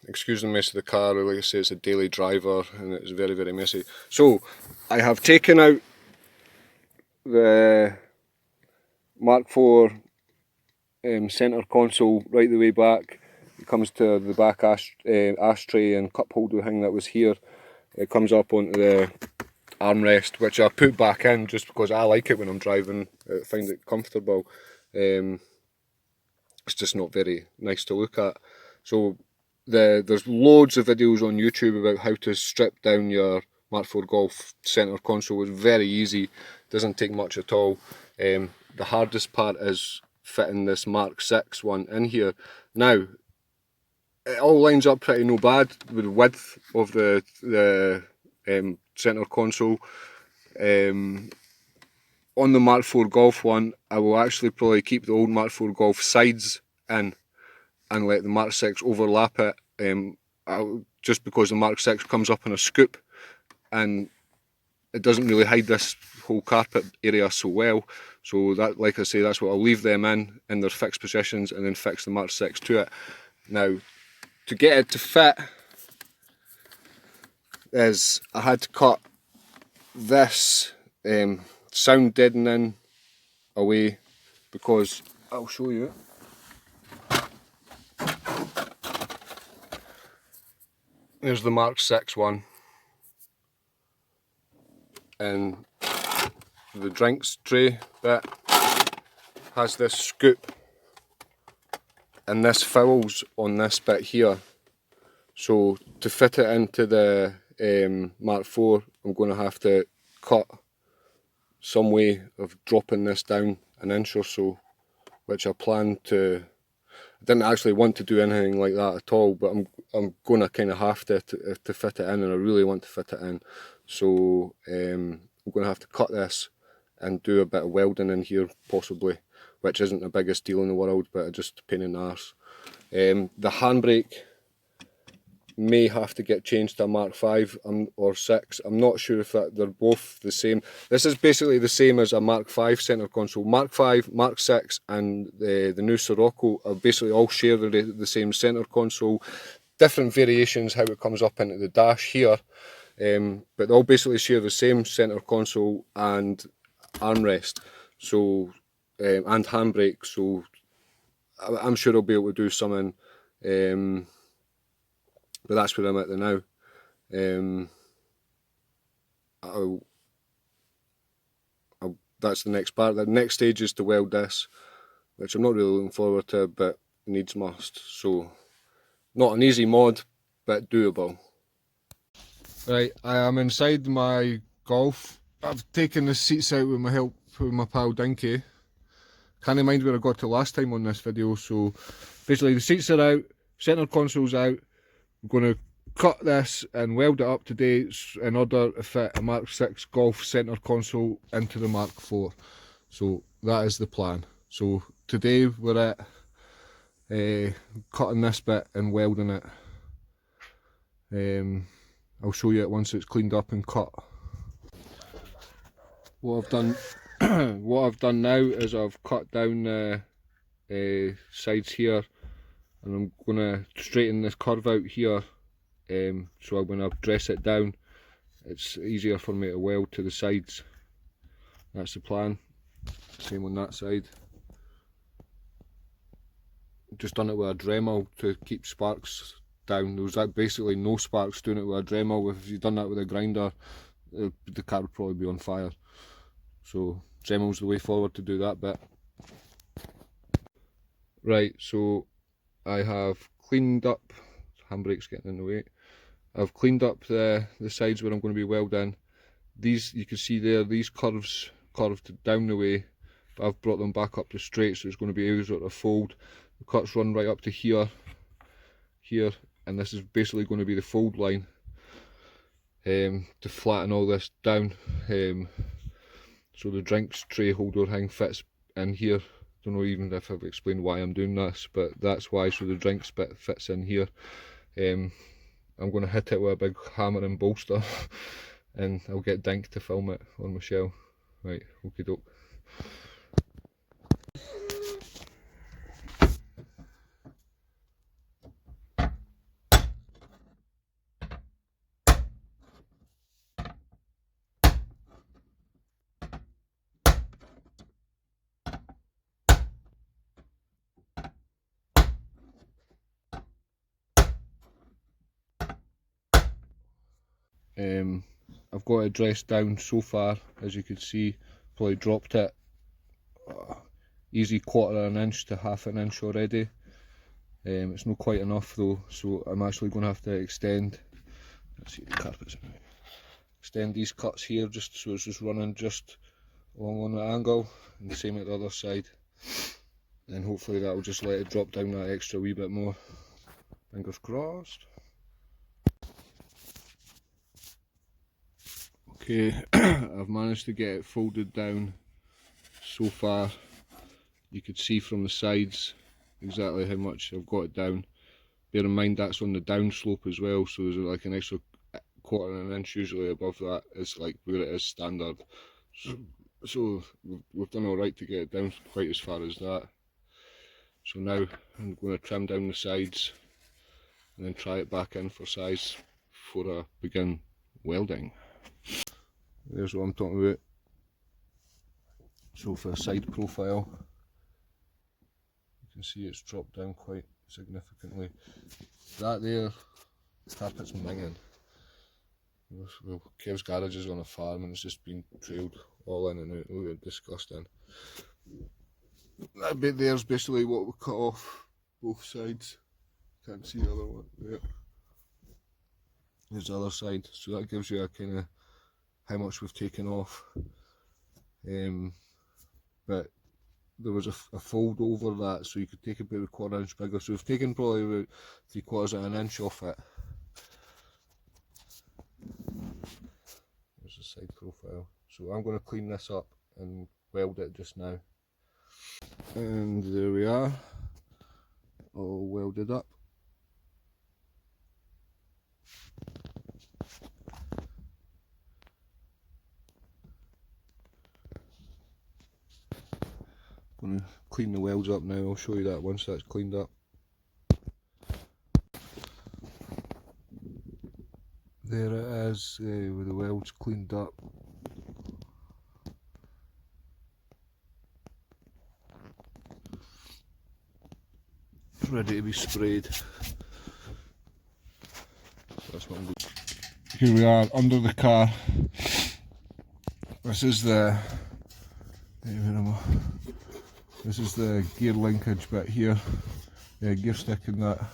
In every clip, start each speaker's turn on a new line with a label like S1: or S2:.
S1: Excuse the mess of the car, like I say, it's a daily driver and it's very, very messy. So, I have taken out the Mark 4 centre console right the way back. It comes to the back ashtray and cup holder thing that was here. It comes up onto the armrest, which I put back in just because I like it when I'm driving. I find it comfortable. It's just not very nice to look at. So there's loads of videos on YouTube about how to strip down your Mark 4 Golf centre console. It's very easy, doesn't take much at all. The hardest part is fitting this Mark 6 one in here. Now, it all lines up pretty no bad with the width of the centre console. On the Mark 4 Golf one, I will actually probably keep the old Mark 4 Golf sides in and let the Mark 6 overlap it, just because the Mark 6 comes up in a scoop and it doesn't really hide this whole carpet area so well. So that, like I say, that's what I'll leave them in their fixed positions and then fix the Mark 6 to it. Now, to get it to fit, is I had to cut this sound deadening away, because I'll show you. There's the Mark 6 one, and the drinks tray bit has this scoop, and this fills on this bit here. So to fit it into the Mark 4, I'm going to have to cut some way of dropping this down an inch or so, which I plan to. I didn't actually want to do anything like that at all, but I'm going to kind of have to fit it in, and I really want to fit it in. So I'm going to have to cut this and do a bit of welding in here possibly, which isn't the biggest deal in the world, but just a pain in the arse. The handbrake may have to get changed to a Mark 5 or 6. I'm not sure if they're both the same. This is basically the same as a Mark 5 centre console. Mark 5, Mark 6 and the new Sirocco are basically all share the same centre console. Different variations how it comes up into the dash here, but they all basically share the same centre console and armrest, so and handbrake. So I'm sure I'll be able to do something. But that's where I'm at now. That's the next part. The next stage is to weld this, which I'm not really looking forward to, but needs must. So, not an easy mod, but doable. Right, I am inside my Golf. I've taken the seats out with my help with my pal Dinky. Can't mind where I got to last time on this video. So, basically the seats are out, centre console's out. I'm going to cut this and weld it up today in order to fit a Mark 6 Golf centre console into the Mark 4. So that is the plan. So today we're at cutting this bit and welding it. I'll show you it once it's cleaned up and cut. What I've done, what I've done now is I've cut down the sides here, and I'm going to straighten this curve out here, so when I dress it down it's easier for me to weld to the sides. That's the plan. Same on that side. Just done it with a Dremel to keep sparks down. There was basically no sparks doing it with a Dremel. If you'd done that with a grinder, the car would probably be on fire. So Dremel's the way forward to do that bit. Right, so I have cleaned up, handbrake's getting in the way. I've cleaned up the sides where I'm going to be welding. These, you can see there, these curves curved down the way, but I've brought them back up to straight, so it's going to be a sort of fold. The cuts run right up to here, and this is basically going to be the fold line to flatten all this down. So the drinks tray holder thing fits in here. Don't know even if I've explained why I'm doing this, but that's why. So the drinks bit fits in here. I'm going to hit it with a big hammer and bolster and I'll get Dink to film it on my shell. Right, okie doke. I've got it dressed down so far, as you can see. Probably dropped it easy 1/4 inch to 1/2 inch already. It's not quite enough though, so I'm actually going to have to extend. Let's see the carpets. Extend these cuts here just so it's just running just along on the angle, and the same at the other side. And hopefully that will just let it drop down that extra wee bit more. Fingers crossed. Okay, I've managed to get it folded down so far. You could see from the sides exactly how much I've got it down. Bear in mind that's on the down slope as well, so there's like an extra 1/4 inch usually above that is like where it is standard. So we've done alright to get it down quite as far as that. So now I'm going to trim down the sides and then try it back in for size before I begin welding. There's what I'm talking about. So for a side profile, you can see it's dropped down quite significantly. That there, carpet's minging. Well, Kev's garage is on a farm and it's just been trailed all in and out. Look at it, disgusting. That bit there's basically what we cut off both sides. Can't see the other one there. There's the other side, so that gives you a kind of how much we've taken off. But there was a fold over that, so you could take about a 1/4 inch bigger. So we've taken probably about 3/4 of an inch off it. There's the side profile. So I'm going to clean this up and weld it just now. And there we are, all welded up. I'm going to clean the welds up now. I'll show you that once that's cleaned up. There it is, with the welds cleaned up. Ready to be sprayed. That's what I'm doing. Here we are under the car. This is the gear linkage bit here. Gear stick and that.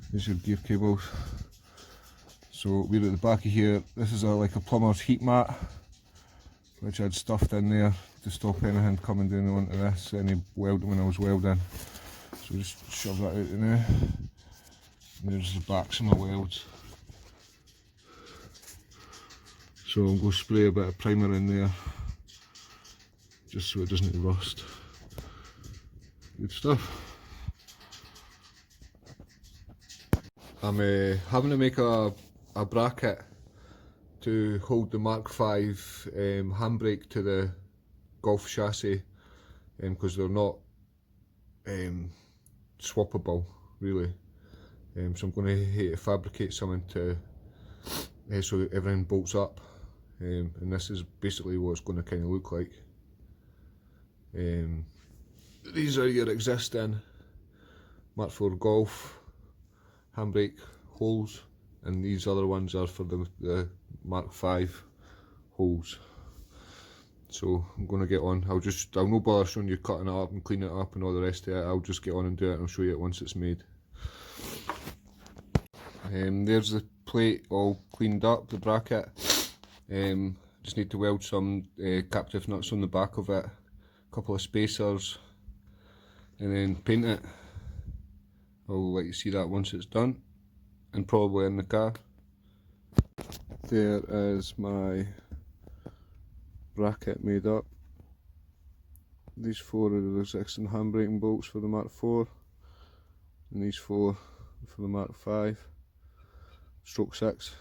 S1: There's your gear cables. So we're at the back of here. This is like a plumber's heat mat, which I'd stuffed in there to stop anything coming down onto this, any welding when I was welding. So just shove that out in there. And there's the backs of my welds. So I'm going to spray a bit of primer in there, just so it doesn't rust. Good stuff. I'm having to make a bracket to hold the Mark V handbrake to the Golf chassis, because they're not swappable really. So I'm going to fabricate something to so everything bolts up, and this is basically what it's going to kind of look like. These are your existing Mark IV Golf handbrake holes, and these other ones are for the Mark V holes. So I'm going to get on. I'll no bother showing you cutting it up and cleaning it up and all the rest of it. I'll just get on and do it, and I'll show you it once it's made. There's the plate all cleaned up, the bracket. Just need to weld some captive nuts on the back of it, a couple of spacers, and then paint it. I'll let you see that once it's done, and probably in the car. There is my bracket made up. These 4 are the existing handbraking bolts for the Mark IV, and these 4 for the Mark V stroke 6.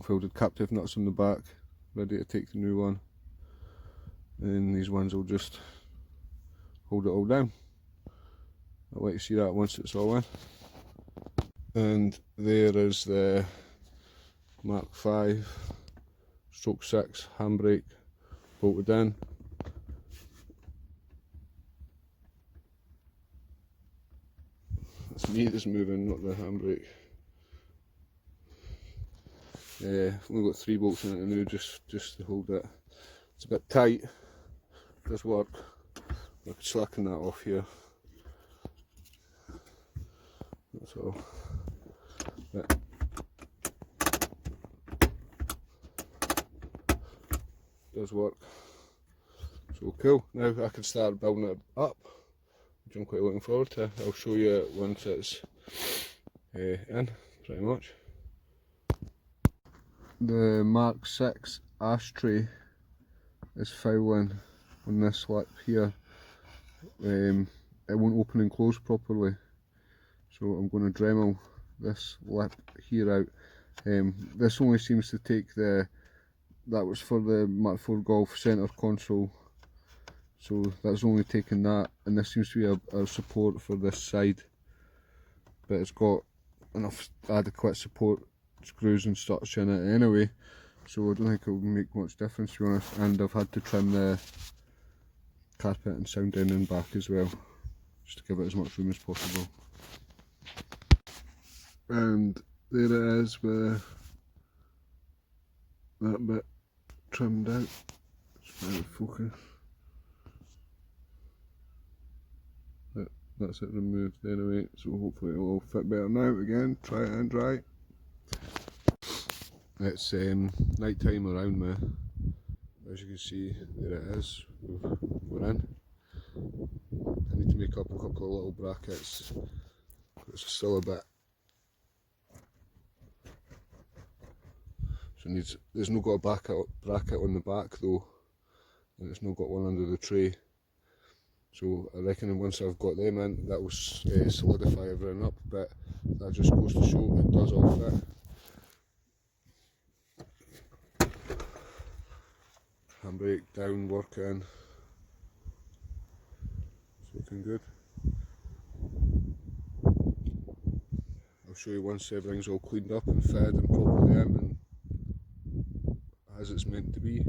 S1: Welded captive nuts on the back, ready to take the new one, and these ones will just hold it all down. I'll let you see that once it's all in. And there is the Mark V stroke 6 handbrake bolted in. It's me that's moving, not the handbrake. Only got 3 bolts in it now just to hold it. It's a bit tight, does work. I could slacken that off here. That's all. But does work. So cool. Now I can start building it up, which I'm quite looking forward to. I'll show you it once it's in, pretty much. The mk6 ashtray is fouling on this lip here. It won't open and close properly, so I'm going to Dremel this lip here out. This only seems to take that was for the mk4 Golf centre console, so that's only taking that, and this seems to be a support for this side, but it's got enough adequate support screws and such in it anyway, so I don't think it will make much difference, to be honest. And I've had to trim the carpet and sounding in back as well, just to give it as much room as possible. And there it is with that bit trimmed out. Just trying to focus. That's it removed anyway, so hopefully it'll all fit better now. Again, try it and dry. It's night time around me. As you can see, there it is. We're in. I need to make up a couple of little brackets. It's still a bit. So there's not got a bracket on the back though, and it's not got one under the tray. So I reckon once I've got them in, that will solidify everything up, but that just goes to show it does all fit. Handbrake down, working. It's looking good. I'll show you once everything's all cleaned up and fed and properly in and as it's meant to be.